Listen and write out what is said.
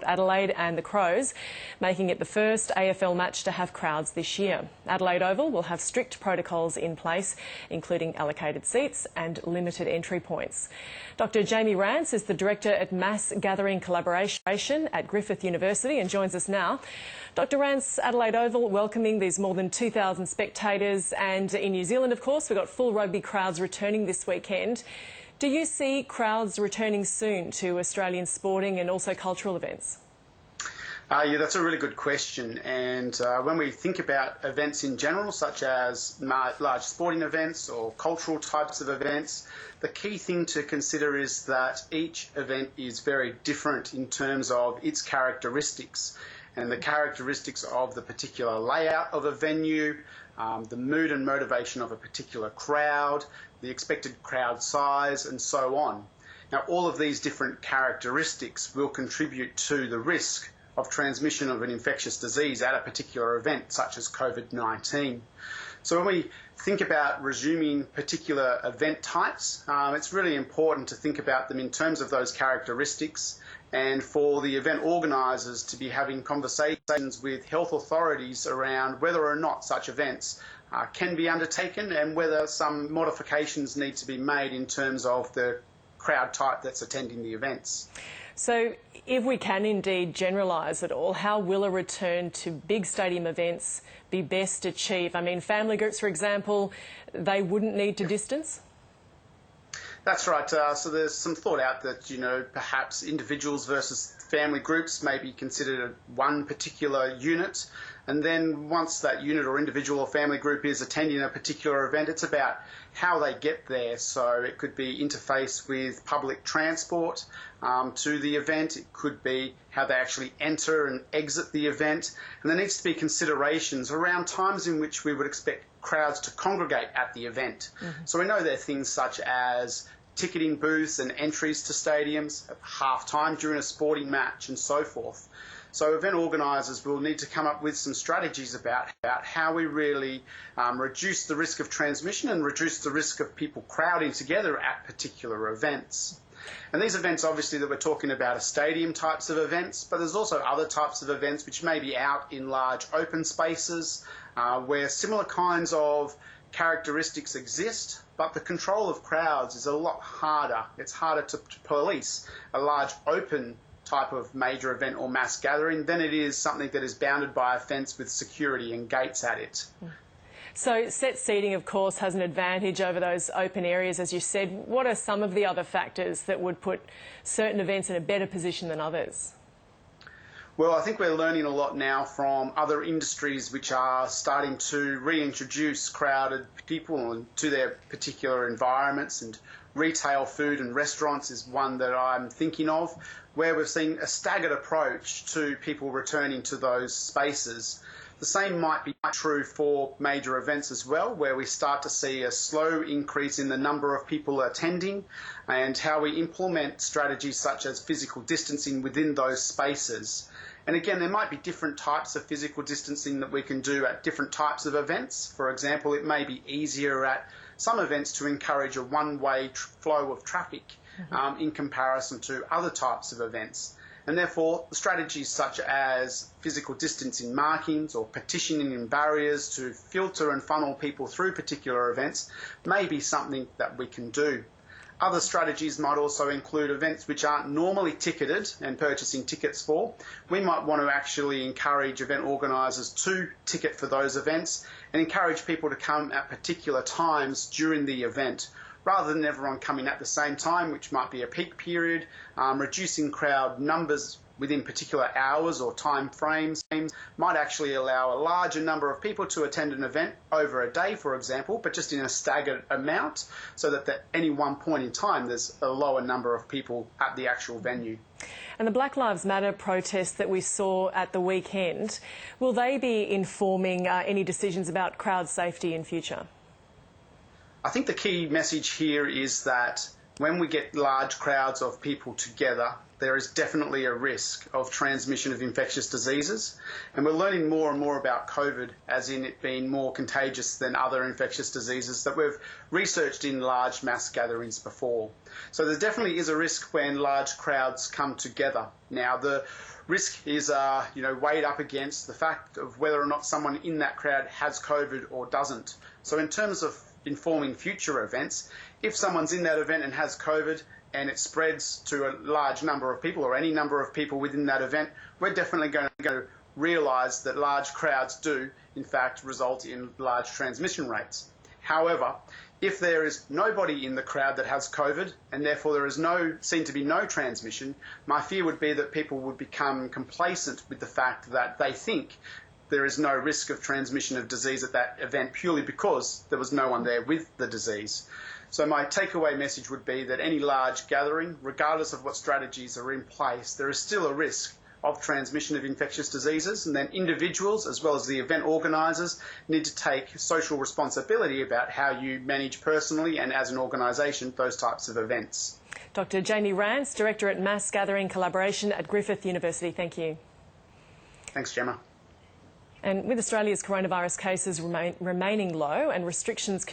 Adelaide and the Crows, making it the first AFL match to have crowds this year. Adelaide Oval will have strict protocols in place, including allocated seats and limited entry points. Dr. Jamie Ranse is the Director at Mass Gathering Collaboration at Griffith University and joins us now. Dr. Ranse, Adelaide Oval welcoming these more than 2,000 spectators, and in New Zealand, of course, we've got full rugby crowds returning this weekend. Do you see crowds returning soon to Australian sporting and also cultural events? Yeah, that's a really good question. And when we think about events in general, such as large sporting events or cultural types of events, the key thing to consider is that each event is very different in terms of its characteristics and the characteristics of the particular layout of a venue, the mood and motivation of a particular crowd, the expected crowd size, and so on. Now, all of these different characteristics will contribute to the risk of transmission of an infectious disease at a particular event, such as COVID-19. So when we think about resuming particular event types, it's really important to think about them in terms of those characteristics, and for the event organisers to be having conversations with health authorities around whether or not such events can be undertaken and whether some modifications need to be made in terms of the crowd type that's attending the events. So if we can indeed generalise it all, how will a return to big stadium events be best achieved? I mean, family groups, for example, they wouldn't need to distance? That's right. So there's some thought out that, perhaps individuals versus family groups may be considered one particular unit. And then once that unit or individual or family group is attending a particular event, it's about how they get there. So it could be interface with public transport to the event. It could be how they actually enter and exit the event. And there needs to be considerations around times in which we would expect crowds to congregate at the event. So we know there are things such as ticketing booths and entries to stadiums at half-time during a sporting match and so forth. So event organisers will need to come up with some strategies about how we really reduce the risk of transmission and reduce the risk of people crowding together at particular events. And these events, obviously, that we're talking about are stadium types of events, but there's also other types of events which may be out in large open spaces where similar kinds of characteristics exist, but the control of crowds is a lot harder. It's harder to police a large open type of major event or mass gathering than it is something that is bounded by a fence with security and gates at it. So set seating, of course, has an advantage over those open areas, as you said. What are some of the other factors that would put certain events in a better position than others? Well, I think we're learning a lot now from other industries which are starting to reintroduce crowded people to their particular environments, and retail food and restaurants is one that I'm thinking of, where we've seen a staggered approach to people returning to those spaces. The same might be true for major events as well, where we start to see a slow increase in the number of people attending and how we implement strategies such as physical distancing within those spaces. And again, there might be different types of physical distancing that we can do at different types of events. For example, it may be easier at some events to encourage a one-way flow of traffic in comparison to other types of events. And therefore, strategies such as physical distancing markings or partitioning in barriers to filter and funnel people through particular events may be something that we can do. Other strategies might also include events which aren't normally ticketed and purchasing tickets for. We might want to actually encourage event organisers to ticket for those events and encourage people to come at particular times during the event, rather than everyone coming at the same time, which might be a peak period. Reducing crowd numbers within particular hours or time frames might actually allow a larger number of people to attend an event over a day, for example, but just in a staggered amount, so that at any one point in time there's a lower number of people at the actual venue. And the Black Lives Matter protests that we saw at the weekend, will they be informing any decisions about crowd safety in future? I think the key message here is that when we get large crowds of people together, there is definitely a risk of transmission of infectious diseases. And we're learning more and more about COVID, as in it being more contagious than other infectious diseases that we've researched in large mass gatherings before. So there definitely is a risk when large crowds come together. Now, the risk is weighed up against the fact of whether or not someone in that crowd has COVID or doesn't. So in terms of informing future events, if someone's in that event and has COVID and it spreads to a large number of people or any number of people within that event, we're definitely going to realise that large crowds do, in fact, result in large transmission rates. However, if there is nobody in the crowd that has COVID and therefore there is seen to be no transmission, my fear would be that people would become complacent with the fact that they think there is no risk of transmission of disease at that event purely because there was no one there with the disease. So my takeaway message would be that any large gathering, regardless of what strategies are in place, there is still a risk of transmission of infectious diseases, and then individuals as well as the event organisers need to take social responsibility about how you manage personally and as an organisation those types of events. Dr. Jamie Ranse, Director at Mass Gathering Collaboration at Griffith University. Thank you. Thanks, Gemma. And with Australia's coronavirus cases remaining low and restrictions